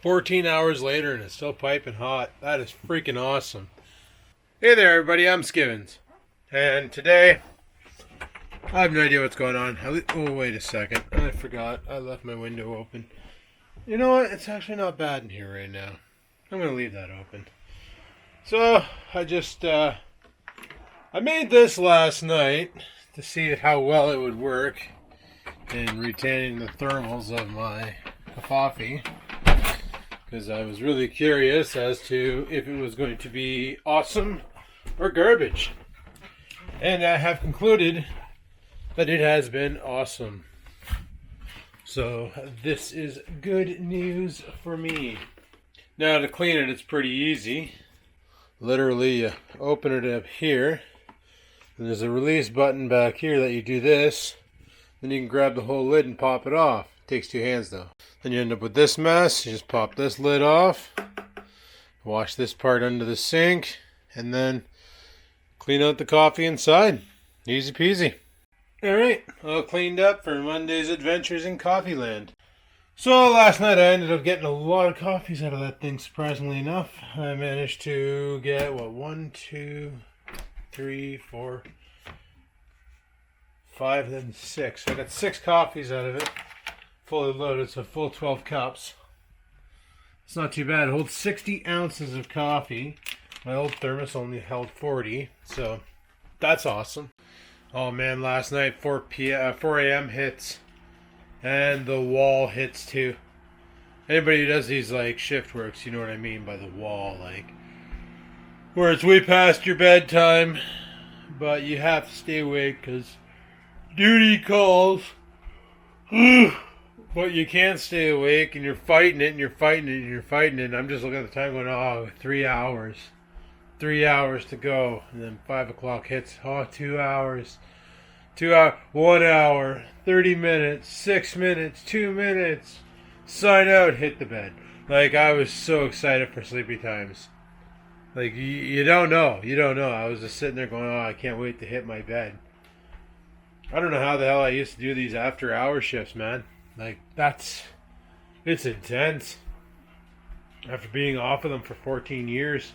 14 hours later and it's still piping hot. That is freaking awesome. Hey there everybody, I'm Skivens. And today, I have no idea what's going on. Oh, wait a second. I forgot. I left my window open. You know what? It's actually not bad in here right now. I'm going to leave that open. So, I made this last night to see how well it would work in retaining the thermals of my coffee. Because I was really curious as to if it was going to be awesome or garbage. And I have concluded that it has been awesome. So this is good news for me. Now to clean it, it's pretty easy. Literally you open it up here. And there's a release button back here that you do this. Then you can grab the whole lid and pop it off. Takes 2 hands though. Then you end up with this mess. You just pop this lid off, wash this part under the sink, and then clean out the coffee inside. Easy peasy. Alright, all cleaned up for Monday's adventures in Coffeeland. So last night I ended up getting a lot of coffees out of that thing, surprisingly enough. I managed to get, 1, 2, 3, 4, 5, then 6. So I got 6 coffees out of it. Fully loaded, so full 12 cups. It's not too bad. It holds 60 ounces of coffee. My old thermos only held 40, so that's awesome. Oh man, last night 4 a.m. hits, and the wall hits too. Anybody who does these like shift works, you know what I mean by the wall, like where it's way past your bedtime, but you have to stay awake because duty calls. But you can't stay awake, and you're fighting it, and you're fighting it, and you're fighting it. And I'm just looking at the time going, 3 hours. 3 hours to go. And then 5 o'clock hits. 2 hours. 2 hours. 1 hour. 30 minutes. 6 minutes. 2 minutes. Sign out. Hit the bed. Like, I was so excited for sleepy times. Like, you don't know. You don't know. I was just sitting there going, I can't wait to hit my bed. I don't know how the hell I used to do these after-hour shifts, man. Like, it's intense. After being off of them for 14 years,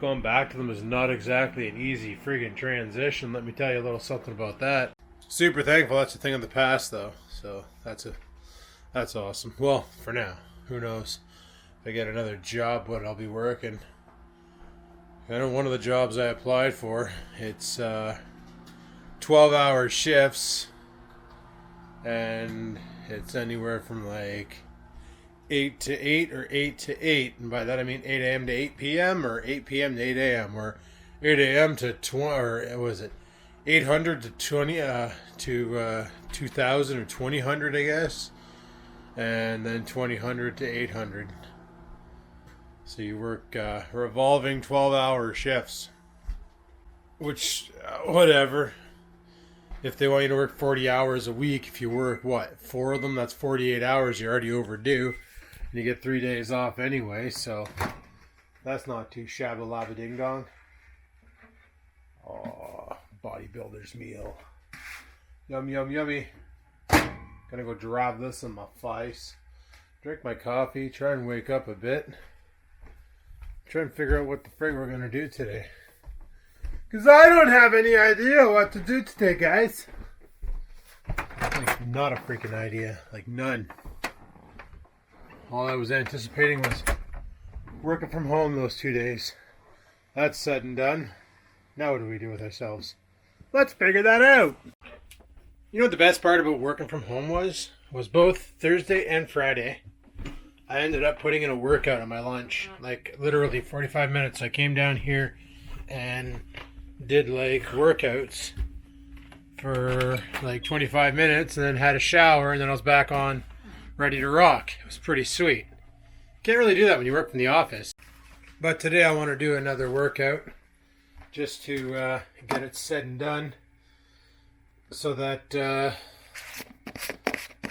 going back to them is not exactly an easy friggin' transition. Let me tell you a little something about that. Super thankful that's a thing of the past, though. So, that's awesome. Well, for now. Who knows? If I get another job, what I'll be working. I know one of the jobs I applied for, it's 12-hour shifts. And it's anywhere from like 8 to 8 or 8 to 8. And by that I mean 8 a.m. to 8 p.m. or 8 p.m. to 8 a.m. or 8 a.m. to 20, or was it 800 to 20, to 2000 or 2000, I guess. And then 2000 to 800. So you work revolving 12-hour shifts. Which, whatever. If they want you to work 40 hours a week, if you work, 4 of them, that's 48 hours. You're already overdue. And you get 3 days off anyway, so that's not too shabba-labba-ding-dong. Oh, bodybuilder's meal. Yum, yum, yummy. Gonna go drop this in my face. Drink my coffee, try and wake up a bit. Try and figure out what the frig we're gonna do today. Because I don't have any idea what to do today, guys. Like, not a freaking idea. Like, none. All I was anticipating was working from home those 2 days. That's said and done. Now what do we do with ourselves? Let's figure that out. You know what the best part about working from home was? Was both Thursday and Friday. I ended up putting in a workout on my lunch. Like, literally 45 minutes. I came down here and did like workouts for like 25 minutes and then had a shower and then I was back on ready to rock. It was pretty sweet. Can't really do that when you work from the office. But today I want to do another workout just to get it said and done so that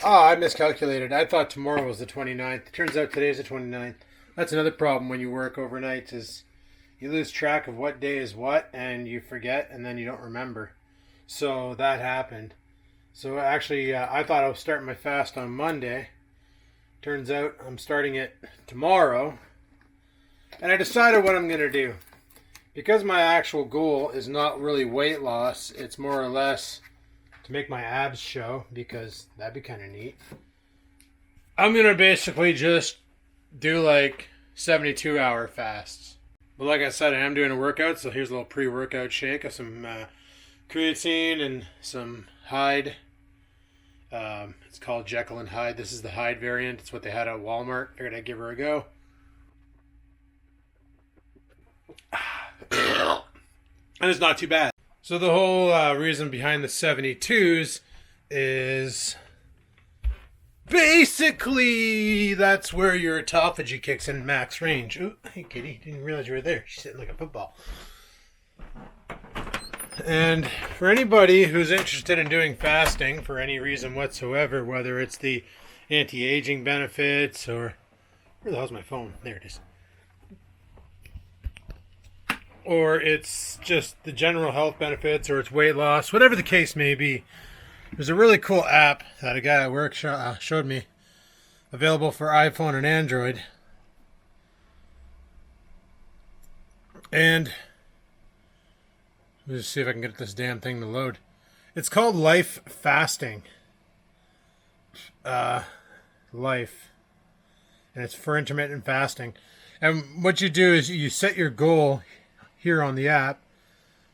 I miscalculated. I thought tomorrow was the 29th. It turns out today's the 29th. That's another problem when you work overnight is you lose track of what day is what, and you forget, and then you don't remember. So that happened. So actually, I thought I was starting my fast on Monday, Turns out I'm starting it tomorrow. And I decided what I'm going to do. Because my actual goal is not really weight loss, it's more or less to make my abs show, because that'd be kind of neat. I'm going to basically just do like 72-hour fasts. But like I said, I am doing a workout, so here's a little pre-workout shake of some creatine and some Hyde. It's called Jekyll and Hyde. This is the Hyde variant. It's what they had at Walmart. Figured I'd give her a go. And it's not too bad. So the whole reason behind the 72s is basically that's where your autophagy kicks in max range. Ooh, hey kitty, didn't realize you were there. She's sitting like a football. And for anybody who's interested in doing fasting for any reason whatsoever, whether it's the anti-aging benefits or... Where the hell's my phone? There it is. Or it's just the general health benefits, or it's weight loss, whatever the case may be. There's a really cool app that a guy at work showed me, available for iPhone and Android. And let's see if I can get this damn thing to load. It's called Life Fasting. Life. And it's for intermittent fasting. And what you do is you set your goal here on the app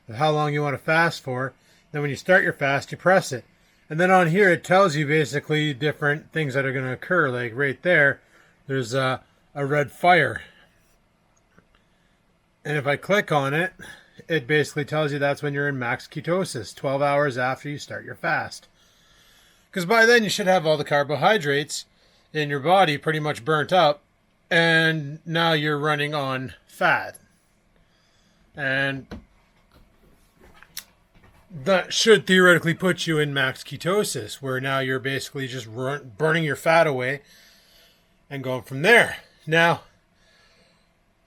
of how long you want to fast for. Then when you start your fast, you press it. And then on here, it tells you basically different things that are going to occur. Like right there, there's a red fire. And if I click on it, it basically tells you that's when you're in max ketosis, 12 hours after you start your fast. Because by then you should have all the carbohydrates in your body pretty much burnt up. And now you're running on fat. And that should theoretically put you in max ketosis, where now you're basically just burning your fat away and going from there. Now,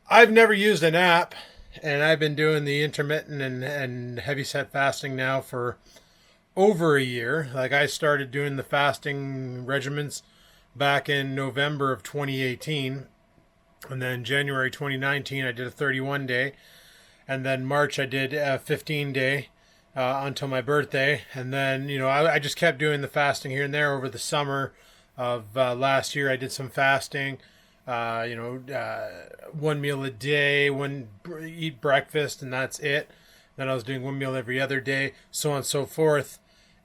I've never used an app, and I've been doing the intermittent and heavy set fasting now for over a year. Like, I started doing the fasting regimens back in November of 2018, and then January 2019 I did a 31-day. And then March I did a 15-day until my birthday. And then, I just kept doing the fasting here and there over the summer of last year. I did some fasting, one meal a day, eat breakfast, and that's it. Then I was doing one meal every other day, so on and so forth.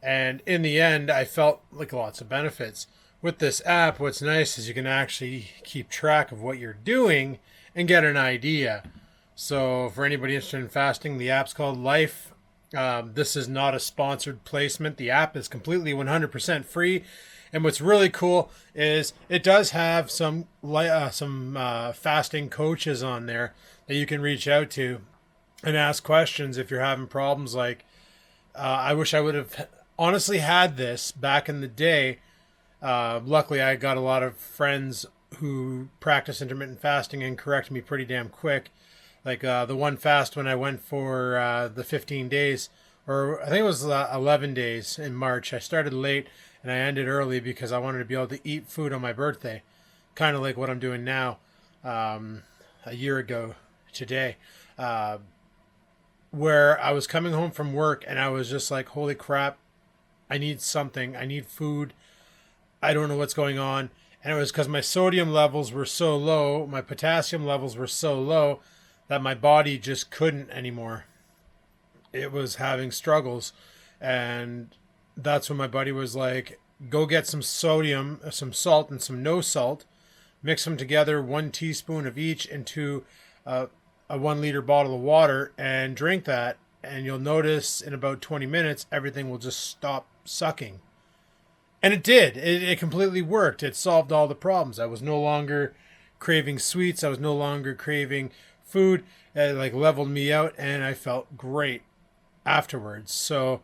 And in the end, I felt like lots of benefits. With this app, what's nice is you can actually keep track of what you're doing and get an idea. So for anybody interested in fasting, the app's called Life. This is not a sponsored placement. The app is completely 100% free. And what's really cool is it does have some fasting coaches on there that you can reach out to and ask questions if you're having problems. Like, I wish I would have honestly had this back in the day. Luckily, I got a lot of friends who practice intermittent fasting and correct me pretty damn quick. Like the one fast when I went for the 15 days, or I think it was 11 days in March. I started late and I ended early because I wanted to be able to eat food on my birthday. Kind of like what I'm doing now, a year ago today, where I was coming home from work and I was just like, holy crap, I need something. I need food. I don't know what's going on. And it was because my sodium levels were so low, my potassium levels were so low, that my body just couldn't anymore. It was having struggles. And that's when my buddy was like, go get some sodium, some salt, and some no salt. Mix them together, 1 teaspoon of each, into a 1 liter bottle of water, and drink that. And you'll notice in about 20 minutes, everything will just stop sucking. And it did. It completely worked. It solved all the problems. I was no longer craving sweets. I was no longer craving food. It leveled me out, and I felt great afterwards. So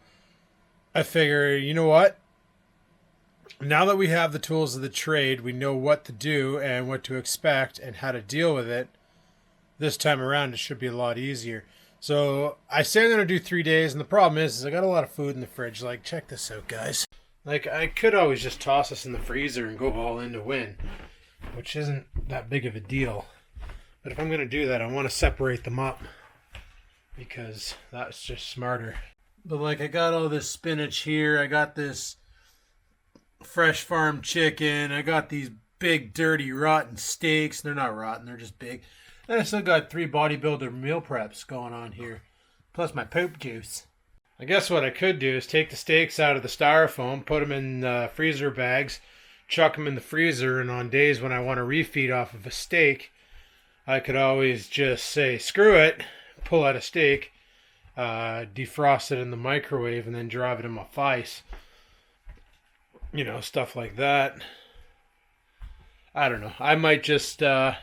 I figured, you know what? Now that we have the tools of the trade, we know what to do and what to expect and how to deal with it. This time around, it should be a lot easier. So I say I'm going to do 3 days, and the problem is I got a lot of food in the fridge. Like, check this out, guys. Like, I could always just toss this in the freezer and go all in to win, which isn't that big of a deal. But if I'm going to do that, I want to separate them up because that's just smarter. But like, I got all this spinach here. I got this fresh farm chicken. I got these big, dirty, rotten steaks. They're not rotten. They're just big. And I still got 3 bodybuilder meal preps going on here. Plus my poop juice. I guess what I could do is take the steaks out of the styrofoam, put them in freezer bags, chuck them in the freezer, and on days when I want to refeed off of a steak, I could always just say, screw it, pull out a steak, defrost it in the microwave, and then drive it in my face. You know, stuff like that. I don't know. I might just, what I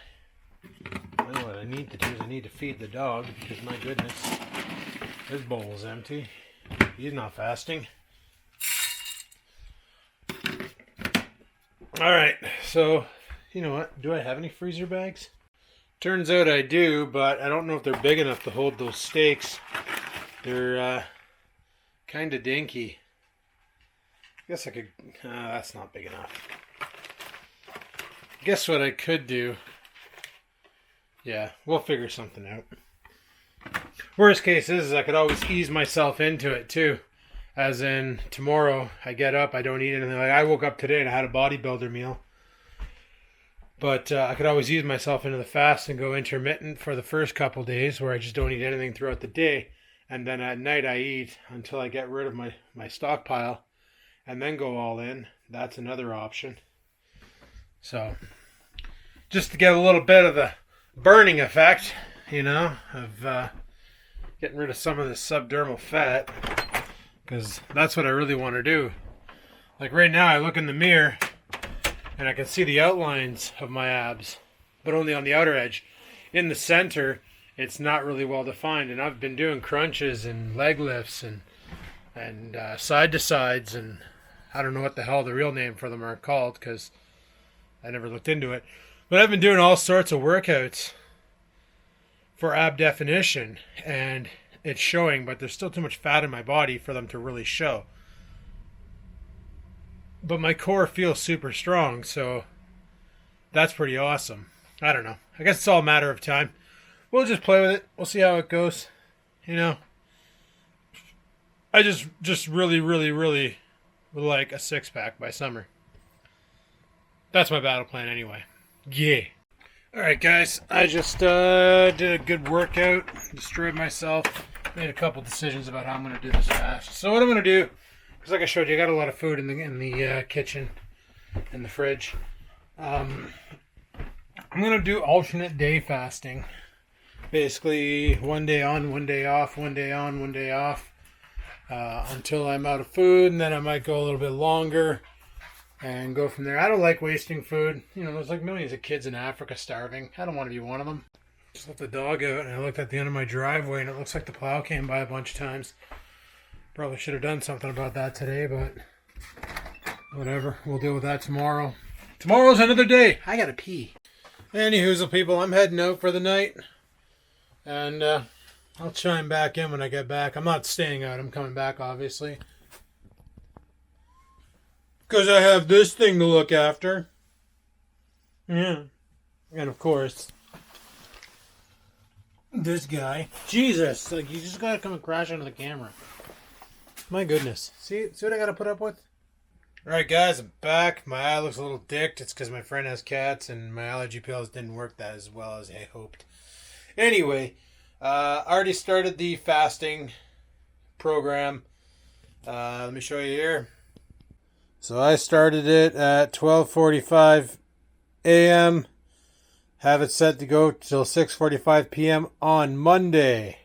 need to do is I need to feed the dog, because my goodness, his bowl is empty. He's not fasting. Alright, so, you know what? Do I have any freezer bags? Turns out I do, but I don't know if they're big enough to hold those steaks. They're kind of dinky. I guess I could... that's not big enough. Guess what I could do? Yeah, we'll figure something out. Worst case is I could always ease myself into it too. As in, tomorrow I get up, I don't eat anything. Like, I woke up today and I had a bodybuilder meal. But I could always ease myself into the fast and go intermittent for the first couple days where I just don't eat anything throughout the day. And then at night I eat until I get rid of my stockpile and then go all in. That's another option. So, just to get a little bit of the burning effect, you know, of getting rid of some of this subdermal fat, because that's what I really want to do. Like right now I look in the mirror and I can see the outlines of my abs, but only on the outer edge. In the center, it's not really well defined, and I've been doing crunches and leg lifts and side to sides, and I don't know what the hell the real name for them are called because I never looked into it. But I've been doing all sorts of workouts for ab definition, and it's showing, but there's still too much fat in my body for them to really show. But my core feels super strong, so that's pretty awesome. I don't know. I guess it's all a matter of time. We'll just play with it. We'll see how it goes. You know, I just really, really, really would like a 6-pack by summer. That's my battle plan anyway. Yeah. Alright guys, I just did a good workout, destroyed myself, made a couple decisions about how I'm going to do this fast. So what I'm going to do, because like I showed you, I got a lot of food in the kitchen, in the fridge. I'm going to do alternate day fasting. Basically, one day on, one day off, one day on, one day off, until I'm out of food, and then I might go a little bit longer. And go from there. I don't like wasting food. You know, there's like millions of kids in Africa starving. I don't want to be one of them. Just let the dog out, and I looked at the end of my driveway, and it looks like the plow came by a bunch of times. Probably should have done something about that today, but whatever. We'll deal with that tomorrow. Tomorrow's another day. I gotta pee. Anyhoozle, people, I'm heading out for the night. And I'll chime back in when I get back. I'm not staying out. I'm coming back, obviously. Because I have this thing to look after. Yeah. And of course, this guy. Jesus. Like, you just gotta come and crash into the camera. My goodness. See what I gotta put up with? Alright guys, I'm back. My eye looks a little dicked. It's because my friend has cats and my allergy pills didn't work that as well as I hoped. Anyway, I already started the fasting program. Let me show you here. So I started it at 12:45 a.m. Have it set to go till 6:45 p.m. on Monday.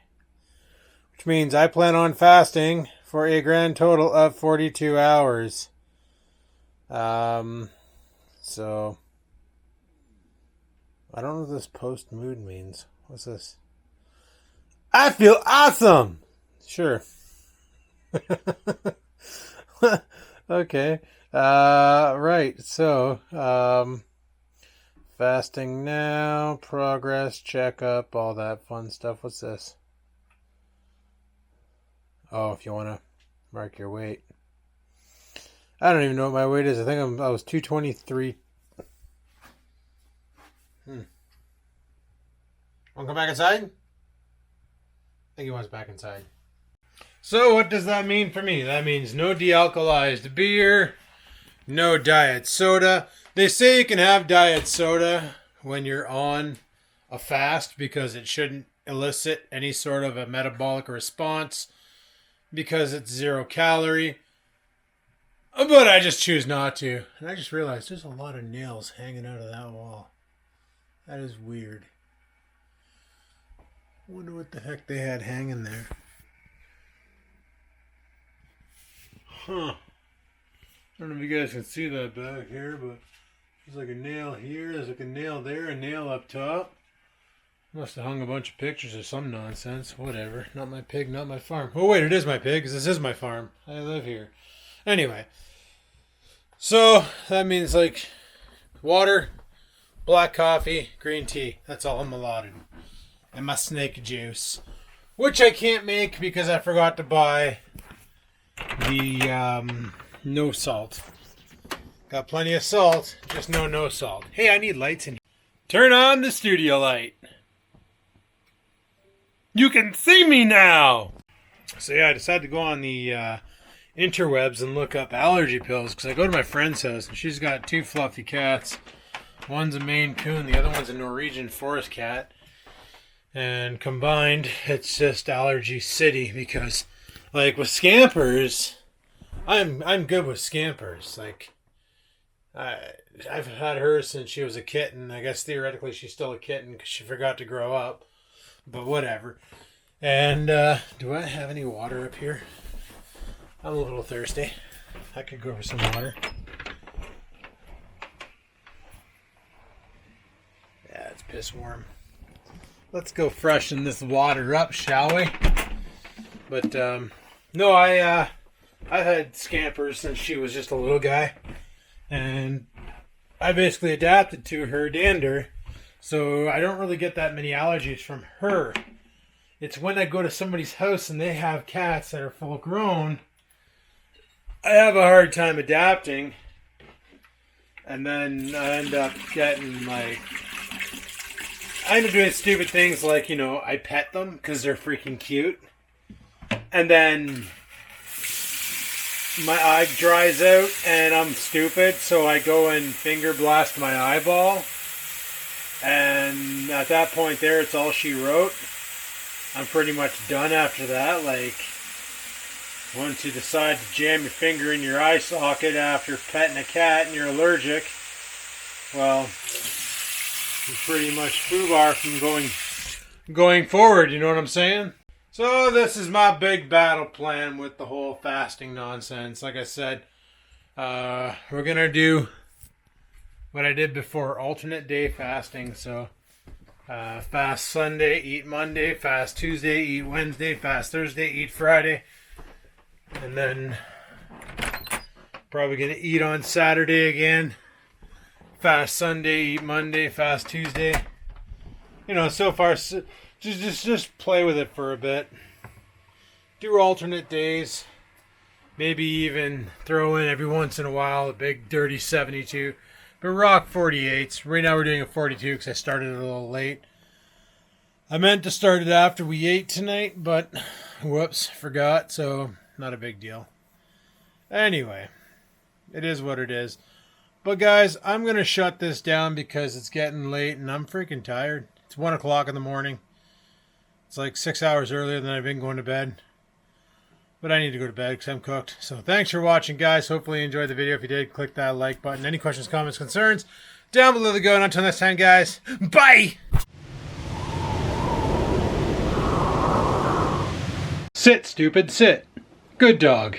Which means I plan on fasting for a grand total of 42 hours. So I don't know what this post mood means. What's this? I feel awesome! Sure. Okay. Right. So, fasting now, progress, checkup, all that fun stuff. What's this? Oh, if you want to mark your weight. I don't even know what my weight is. I think I was 223. Want to come back inside? I think he wants back inside. So what does that mean for me? That means no dealcoholized beer, no diet soda. They say you can have diet soda when you're on a fast because it shouldn't elicit any sort of a metabolic response because it's 0 calorie. But I just choose not to. And I just realized there's a lot of nails hanging out of that wall. That is weird. I wonder what the heck they had hanging there. Huh. I don't know if you guys can see that back here, but there's like a nail here, there's like a nail there, a nail up top. Must have hung a bunch of pictures or some nonsense. Whatever. Not my pig, not my farm. Oh wait, it is my pig, because this is my farm. I live here. Anyway. So, that means like water, black coffee, green tea. That's all I'm allotted. And my snake juice. Which I can't make because I forgot to buy the no salt. Got plenty of salt, just no salt. Hey, I need lights in here. Turn on the studio light. You can see me now! So yeah, I decided to go on the interwebs and look up allergy pills because I go to my friend's house and she's got 2 fluffy cats. One's a Maine Coon, the other one's a Norwegian forest cat. And combined, it's just allergy city because, like, with Scampers, I'm good with Scampers. Like, I've had her since she was a kitten. I guess theoretically she's still a kitten because she forgot to grow up. But whatever. And do I have any water up here? I'm a little thirsty. I could go for some water. Yeah, it's piss warm. Let's go freshen this water up, shall we? But no, I've had Scampers since she was just a little guy, and I basically adapted to her dander, so I don't really get that many allergies from her. It's when I go to somebody's house and they have cats that are full grown, I have a hard time adapting, and then I end up getting like, I end up doing stupid things like, you know, I pet them because they're freaking cute, and then my eye dries out and I'm stupid, so I go and finger blast my eyeball, and at that point there, it's all she wrote. I'm pretty much done after that. Like, once you decide to jam your finger in your eye socket after petting a cat and you're allergic, well, you pretty much foobar from going forward, you know what I'm saying? So this is my big battle plan with the whole fasting nonsense. Like I said, we're going to do what I did before, alternate day fasting. So fast Sunday, eat Monday, fast Tuesday, eat Wednesday, fast Thursday, eat Friday. And then probably going to eat on Saturday again. Fast Sunday, eat Monday, fast Tuesday. You know, so far, just play with it for a bit. Do alternate days. Maybe even throw in every once in a while a big dirty 72. But rock 48s. Right now we're doing a 42 because I started a little late. I meant to start it after we ate tonight, but whoops, forgot. So not a big deal. Anyway, it is what it is. But guys, I'm going to shut this down because it's getting late and I'm freaking tired. It's 1 o'clock in the morning. It's like 6 hours earlier than I've been going to bed. But I need to go to bed because I'm cooked. So thanks for watching, guys. Hopefully you enjoyed the video. If you did, click that like button. Any questions, comments, concerns, down below the go. And until next time, guys, bye! Sit, stupid, sit. Good dog.